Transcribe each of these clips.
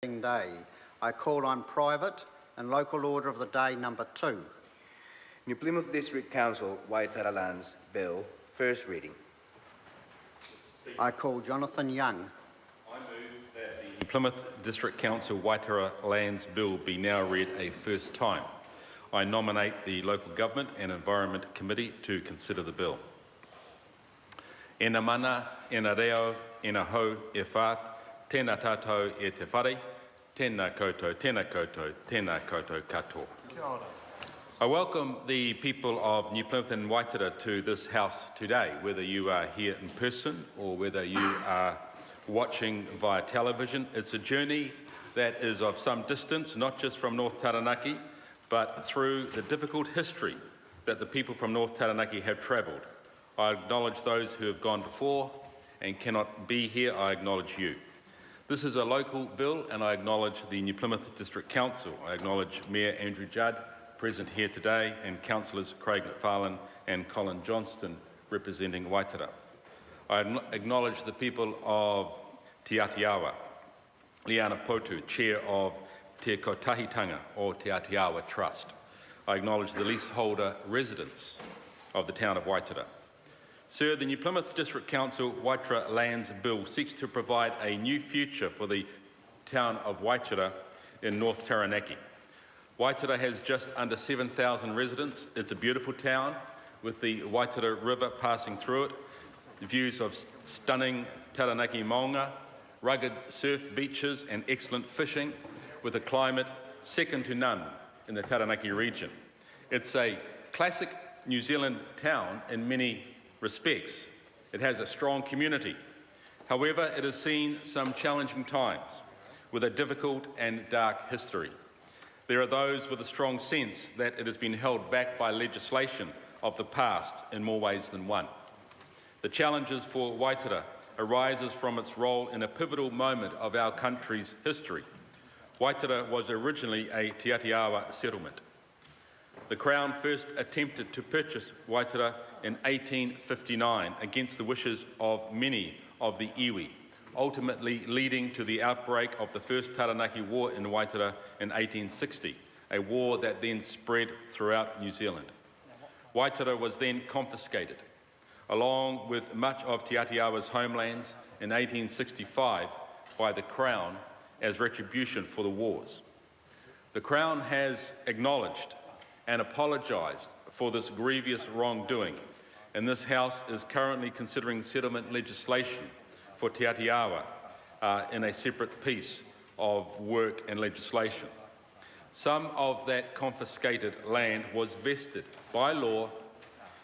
Day. I call on private and local order of the day number 2. New Plymouth District Council Waitara Lands Bill, first reading. I call Jonathan Young. I move that the Plymouth District Council Waitara Lands Bill be now read a first time. I nominate the Local Government and Environment Committee to consider the bill. Ena mana, ena reo, ena hou, e whāt, tēnā tātou e te whare, tēnā koutou, tēnā koutou, tēnā koutou katoa. I welcome the people of New Plymouth and Waitara to this house today, whether you are here in person or whether you are watching via television. It's a journey that is of some distance, not just from North Taranaki, but through the difficult history that the people from North Taranaki have travelled. I acknowledge those who have gone before and cannot be here. I acknowledge you. This is a local bill, and I acknowledge the New Plymouth District Council. I acknowledge Mayor Andrew Judd, present here today, and Councillors Craig McFarlane and Colin Johnston, representing Waitara. I acknowledge the people of Te Atiawa, Liana Potu, Chair of Te Kotahitanga or Te Atiawa Trust. I acknowledge the leaseholder residents of the town of Waitara. Sir, the New Plymouth District Council Waitara Lands Bill seeks to provide a new future for the town of Waitara in North Taranaki. Waitara has just under 7,000 residents. It's a beautiful town with the Waitara River passing through it, views of stunning Taranaki maunga, rugged surf beaches and excellent fishing, with a climate second to none in the Taranaki region. It's a classic New Zealand town in many respects. It has a strong community. However, it has seen some challenging times with a difficult and dark history. There are those with a strong sense that it has been held back by legislation of the past in more ways than one. The challenges for Waitara arises from its role in a pivotal moment of our country's history. Waitara was originally a Te Atiawa settlement. The Crown first attempted to purchase Waitara in 1859 against the wishes of many of the iwi, ultimately leading to the outbreak of the First Taranaki War in Waitara in 1860, a war that then spread throughout New Zealand. Waitara was then confiscated, along with much of Te Atiawa's homelands, in 1865 by the Crown as retribution for the wars. The Crown has acknowledged and apologised for this grievous wrongdoing, and this House is currently considering settlement legislation for Te Atiawa in a separate piece of work and legislation. Some of that confiscated land was vested by law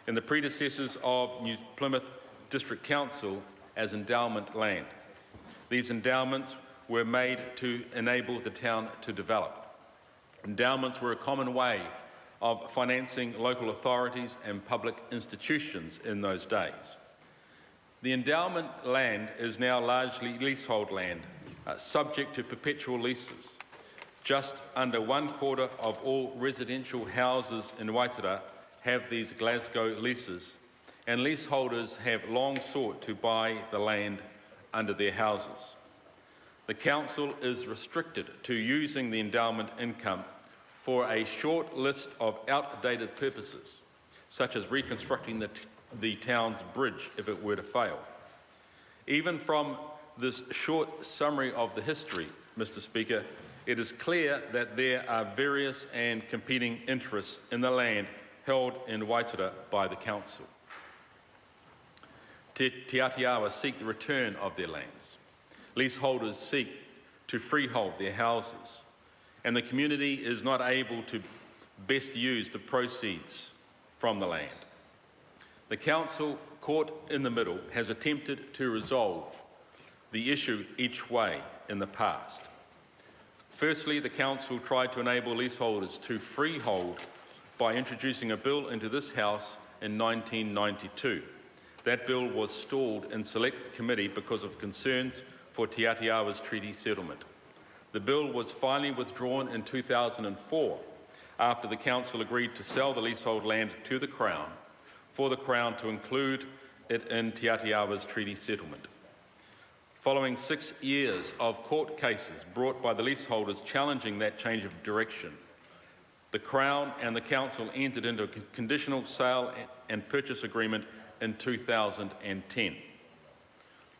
in the predecessors of New Plymouth District Council as endowment land. These endowments were made to enable the town to develop. Endowments were a common way of financing local authorities and public institutions in those days. The endowment land is now largely leasehold land, subject to perpetual leases. Just under 1/4 of all residential houses in Waitara have these Glasgow leases, and leaseholders have long sought to buy the land under their houses. The council is restricted to using the endowment income for a short list of outdated purposes, such as reconstructing the town's bridge if it were to fail. Even from this short summary of the history, Mr. Speaker, it is clear that there are various and competing interests in the land held in Waitara by the council. Te Atiawa seek the return of their lands. Leaseholders seek to freehold their houses, and the community is not able to best use the proceeds from the land. The council, caught in the middle, has attempted to resolve the issue each way in the past. Firstly, the council tried to enable leaseholders to freehold by introducing a bill into this House in 1992. That bill was stalled in select committee because of concerns for Te Atiawa's treaty settlement. The bill was finally withdrawn in 2004 after the council agreed to sell the leasehold land to the Crown for the Crown to include it in Te Atiawa's treaty settlement. Following 6 years of court cases brought by the leaseholders challenging that change of direction, the Crown and the Council entered into a conditional sale and purchase agreement in 2010.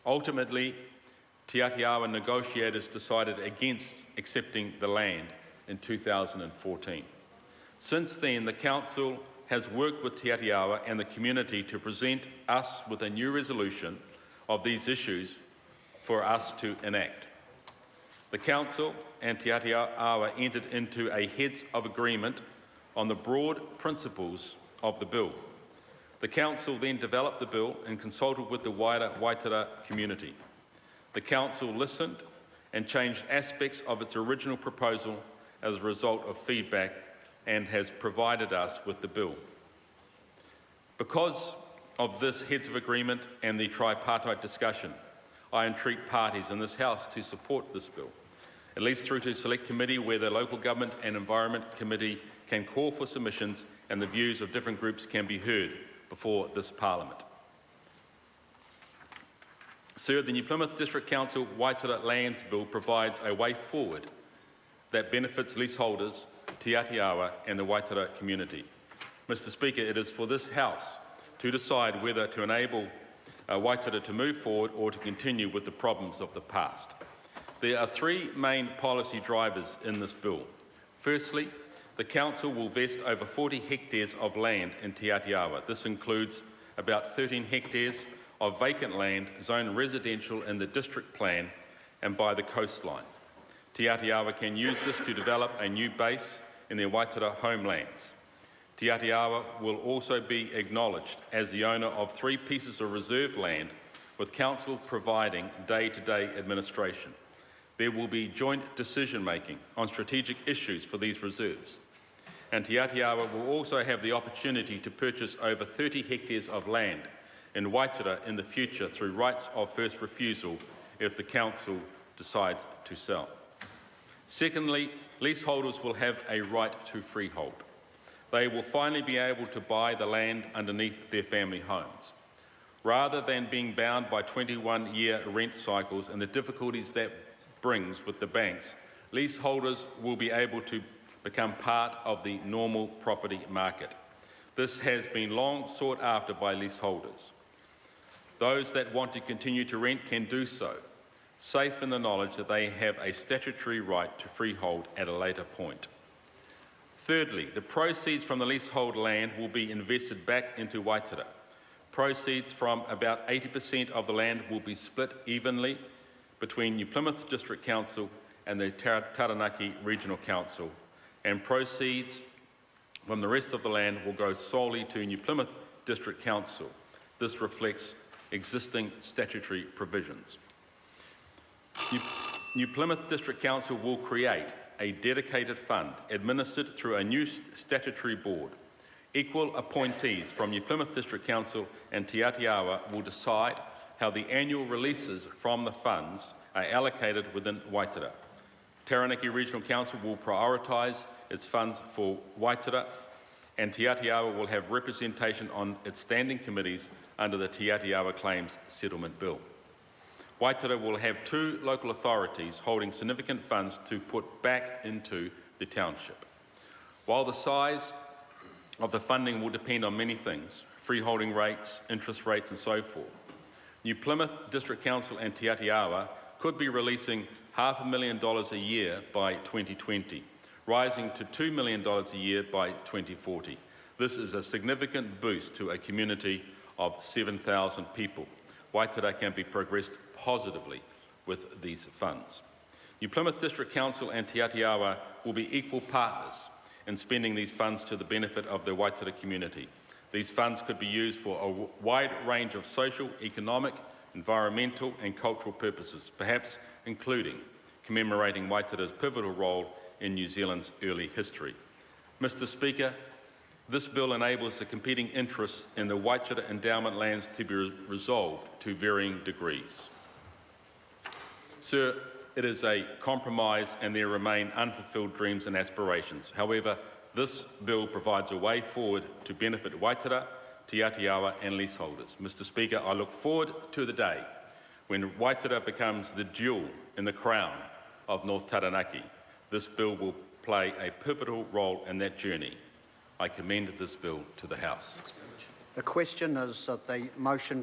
Ultimately, Te Atiawa negotiators decided against accepting the land in 2014. Since then, the Council has worked with Te Atiawa and the community to present us with a new resolution of these issues for us to enact. The Council and Te Atiawa entered into a heads of agreement on the broad principles of the bill. The Council then developed the bill and consulted with the wider Waitara community. The Council listened and changed aspects of its original proposal as a result of feedback and has provided us with the bill. Because of this heads of agreement and the tripartite discussion, I entreat parties in this House to support this bill, at least through to Select Committee, where the Local Government and Environment Committee can call for submissions and the views of different groups can be heard before this Parliament. Sir, the New Plymouth District Council Waitara Lands Bill provides a way forward that benefits leaseholders, Te Atiawa and the Waitara community. Mr Speaker, it is for this House to decide whether to enable Waitara to move forward or to continue with the problems of the past. There are three main policy drivers in this bill. Firstly, the Council will vest over 40 hectares of land in Te Atiawa. This includes about 13 hectares of vacant land zoned residential in the district plan and by the coastline. Te Atiawa can use this to develop a new base in their Waitara homelands. Te Atiawa will also be acknowledged as the owner of 3 pieces of reserve land, with Council providing day-to-day administration. There will be joint decision-making on strategic issues for these reserves. And Te Atiawa will also have the opportunity to purchase over 30 hectares of land in Waitara in the future through rights of first refusal if the Council decides to sell. Secondly, leaseholders will have a right to freehold. They will finally be able to buy the land underneath their family homes. Rather than being bound by 21-year rent cycles and the difficulties that brings with the banks, leaseholders will be able to become part of the normal property market. This has been long sought after by leaseholders. Those that want to continue to rent can do so, safe in the knowledge that they have a statutory right to freehold at a later point. Thirdly, the proceeds from the leasehold land will be invested back into Waitara. Proceeds from about 80% of the land will be split evenly between New Plymouth District Council and the Taranaki Regional Council, and proceeds from the rest of the land will go solely to New Plymouth District Council. This reflects existing statutory provisions. New Plymouth District Council will create a dedicated fund administered through a new statutory board. Equal appointees from New Plymouth District Council and Te Atiawa will decide how the annual releases from the funds are allocated within Waitara. Taranaki Regional Council will prioritise its funds for Waitara, and Te Atiawa will have representation on its standing committees under the Te Atiawa Claims Settlement Bill. Waitara will have 2 local authorities holding significant funds to put back into the township. While the size of the funding will depend on many things, freeholding rates, interest rates and so forth, New Plymouth District Council and Te Atiawa could be releasing $500,000 a year by 2020, rising to $2 million a year by 2040. This is a significant boost to a community of 7,000 people. Waitara can be progressed positively with these funds. New Plymouth District Council and Te Atiawa will be equal partners in spending these funds to the benefit of the Waitara community. These funds could be used for a wide range of social, economic, environmental and cultural purposes, perhaps including commemorating Waitara's pivotal role in New Zealand's early history. Mr. Speaker, this bill enables the competing interests in the Waitara endowment lands to be resolved to varying degrees. Sir, it is a compromise and there remain unfulfilled dreams and aspirations. However, this bill provides a way forward to benefit Waitara, Te Atiawa and leaseholders. Mr. Speaker, I look forward to the day When Waitara becomes the jewel in the crown of North Taranaki, this bill will play a pivotal role in that journey. I commend this bill to the House. The question is that the motion be